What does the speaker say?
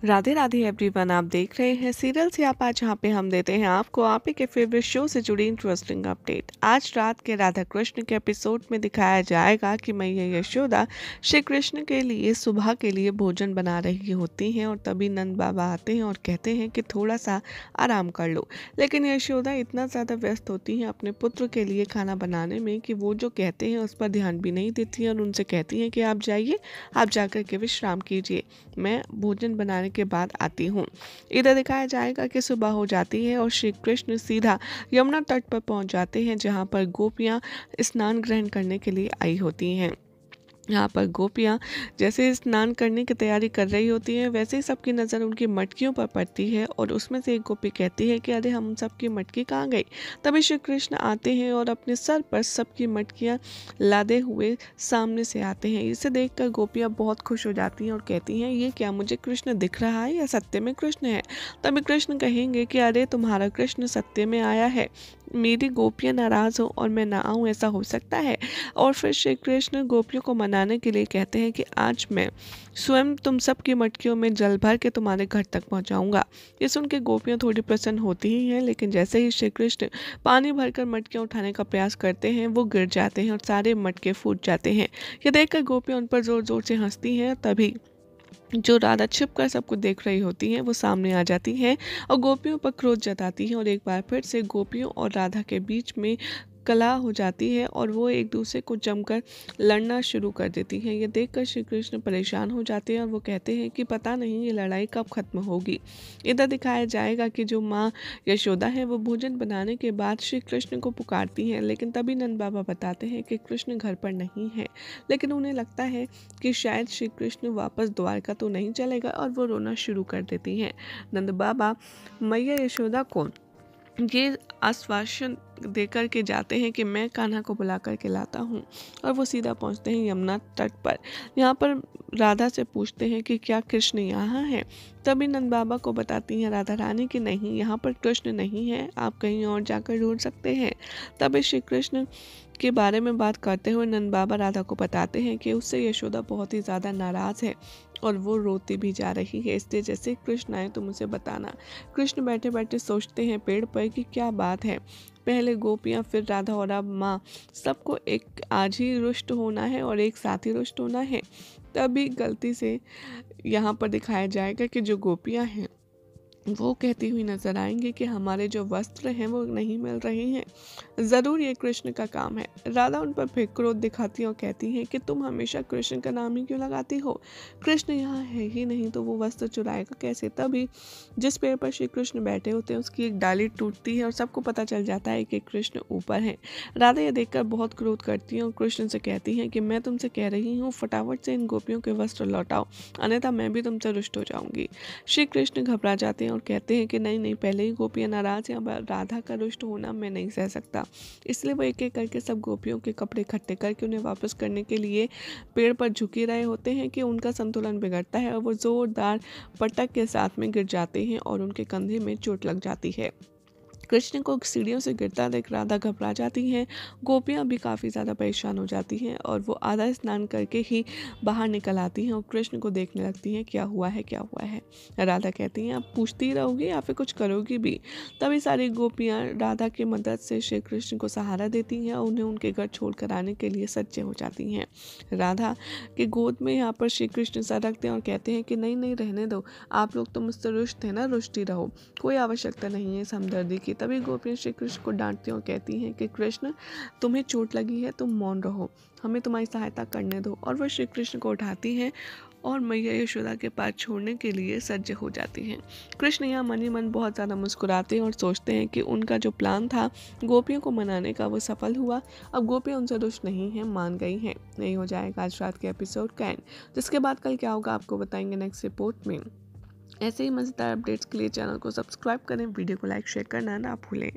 Radhe Radhe everyone, आप देख रहे हैं सीरियल से आप। आज जहाँ पे हम देते हैं आपको आप ही के फेवरेट शो से जुड़ी इंटरेस्टिंग अपडेट। आज रात के राधा कृष्ण के एपिसोड में दिखाया जाएगा कि मैया यशोदा श्री कृष्ण के लिए सुबह के लिए भोजन बना रही होती हैं और तभी नंद बाबा आते हैं और कहते हैं कि थोड़ा सा आराम कर लो। लेकिन यशोदा इतना ज़्यादा व्यस्त होती हैं अपने पुत्र के लिए खाना बनाने में कि वो जो कहते हैं उस पर ध्यान भी नहीं देती हैं और उनसे कहती हैं कि आप जाइए, आप जाकर के विश्राम कीजिए, मैं भोजन बनाने के बाद आती हूँ। इधर दिखाया जाएगा कि सुबह हो जाती है और श्री कृष्ण सीधा यमुना तट पर पहुंच जाते हैं जहां पर गोपियां स्नान ग्रहण करने के लिए आई होती हैं। यहाँ पर गोपियाँ जैसे स्नान करने की तैयारी कर रही होती हैं वैसे ही सबकी नज़र उनकी मटकियों पर पड़ती है और उसमें से एक गोपी कहती है कि अरे हम सबकी मटकी कहाँ गई। तभी श्री कृष्ण आते हैं और अपने सर पर सबकी मटकियाँ लादे हुए सामने से आते हैं। इसे देखकर गोपियाँ बहुत खुश हो जाती हैं और कहती हैं ये क्या, मुझे कृष्ण दिख रहा है या सत्य में कृष्ण है। तभी कृष्ण कहेंगे कि अरे तुम्हारा कृष्ण सत्य में आया है, मेरी गोपियाँ नाराज़ हो और मैं ना आऊँ, ऐसा हो सकता है। और फिर श्री कृष्ण गोपियों को मनाने के लिए कहते हैं कि आज मैं स्वयं तुम सबकी मटकियों में जल भर के तुम्हारे घर तक पहुंचाऊंगा। ये सुन के गोपियां थोड़ी प्रसन्न होती ही हैं, लेकिन जैसे ही श्री कृष्ण पानी भरकर मटकियां उठाने का प्रयास करते हैं वो गिर जाते हैं और सारे मटके फूट जाते हैं। ये देखकर गोपियां उन पर जोर जोर से हंसती हैं। तभी जो राधा छिप कर सबको देख रही होती हैं वो सामने आ जाती हैं और गोपियों पर क्रोध जताती हैं और एक बार फिर से गोपियों और राधा के बीच में कलह हो जाती है और वो एक दूसरे को जमकर लड़ना शुरू कर देती हैं। ये देखकर श्री कृष्ण परेशान हो जाते हैं और वो कहते हैं कि पता नहीं ये लड़ाई कब खत्म होगी। इधर दिखाया जाएगा कि जो माँ यशोदा है वो भोजन बनाने के बाद श्री कृष्ण को पुकारती हैं, लेकिन तभी नंद बाबा बताते हैं कि कृष्ण घर पर नहीं है। लेकिन उन्हें लगता है कि शायद श्री कृष्ण वापस द्वारका तो नहीं चलेगा और वो रोना शुरू कर देती हैं। नंद बाबा मैया यशोदा को ये आश्वासन देकर के जाते हैं कि मैं कान्हा को बुला कर के लाता हूँ और वो सीधा पहुँचते हैं यमुना तट पर। यहाँ पर राधा से पूछते हैं कि क्या कृष्ण यहाँ है। तभी नंद बाबा को बताती हैं राधा रानी कि नहीं, यहाँ पर कृष्ण नहीं है, आप कहीं और जाकर ढूंढ सकते हैं। तभी श्री कृष्ण के बारे में बात करते हुए नंद बाबा राधा को बताते हैं कि उससे यशोदा बहुत ही ज़्यादा नाराज़ है और वो रोती भी जा रही है, इसलिए जैसे कृष्ण आए तो मुझे बताना। कृष्ण बैठे बैठे सोचते हैं पेड़ पर कि क्या बात है, पहले गोपियाँ फिर राधा और अब माँ, सबको एक आज ही रुष्ट होना है और एक साथ ही रुष्ट होना है। तभी गलती से यहाँ पर दिखाया जाएगा कि जो गोपियाँ हैं वो कहती हुई नजर आएंगी कि हमारे जो वस्त्र हैं वो नहीं मिल रहे हैं, ज़रूर ये कृष्ण का काम है। राधा उन पर फिर क्रोध दिखाती है और कहती है कि तुम हमेशा कृष्ण का नाम ही क्यों लगाती हो, कृष्ण यहाँ है ही नहीं तो वो वस्त्र चुराएगा कैसे। तभी जिस पेड़ पर श्री कृष्ण बैठे होते हैं उसकी एक डाली टूटती है और सबको पता चल जाता है कि कृष्ण ऊपर हैं। राधा यह देखकर बहुत क्रोध करती है और कृष्ण से कहती हैं कि मैं तुमसे कह रही हूँ फटाफट से इन गोपियों के वस्त्र लौटाओ, अन्यथा मैं भी तुमसे रुष्ट हो जाऊंगी। श्री कृष्ण घबरा जाते हैं और कहते हैं कि नहीं नहीं, पहले ही गोपियाँ नाराज हैं, अब राधा का रुष्ट होना मैं नहीं सह सकता। इसलिए वो एक एक करके सब गोपियों के कपड़े इकट्ठे करके उन्हें वापस करने के लिए पेड़ पर झुकी रहे होते हैं कि उनका संतुलन बिगड़ता है और वो जोरदार पटक के साथ में गिर जाते हैं और उनके कंधे में चोट लग जाती है। कृष्ण को सीढ़ियों से गिरता देख राधा घबरा जाती हैं। गोपियाँ भी काफ़ी ज़्यादा परेशान हो जाती हैं और वो आधा स्नान करके ही बाहर निकल आती हैं और कृष्ण को देखने लगती हैं क्या हुआ है क्या हुआ है। राधा कहती हैं आप पूछती रहोगी या फिर कुछ करोगी भी। तभी सारी गोपियाँ राधा की मदद से श्री कृष्ण को सहारा देती हैं और उन्हें उनके घर छोड़ कर आने के लिए सज्जे हो जाती हैं। राधा के गोद में यहाँ पर श्री कृष्ण सर रखते हैं और कहते हैं कि नहीं नहीं, रहने दो, आप लोग तो मुझसे रुष्ट हैं ना, रुष्ट ही रहो, कोई आवश्यकता नहीं है इस हमदर्दी की। तभी गोपियाँ श्री कृष्ण को डांटती हैं और कहती हैं कि कृष्ण तुम्हें चोट लगी है, तुम मौन रहो, हमें तुम्हारी सहायता करने दो। और वह श्री कृष्ण को उठाती हैं और मैया यशोदा के पास छोड़ने के लिए सज्ज हो जाती हैं। कृष्ण यहाँ मन ही मन बहुत ज़्यादा मुस्कुराते हैं और सोचते हैं कि उनका जो प्लान था गोपियों को मनाने का वो सफल हुआ। अब गोपियाँ उनसे दुष्ट नहीं हैं, मान गई हैं। नहीं हो जाएगा आज रात के एपिसोड का एंड, जिसके बाद कल क्या होगा आपको बताएंगे नेक्स्ट रिपोर्ट में। ऐसे ही मज़ेदार अपडेट्स के लिए चैनल को सब्सक्राइब करें, वीडियो को लाइक शेयर करना ना भूलें।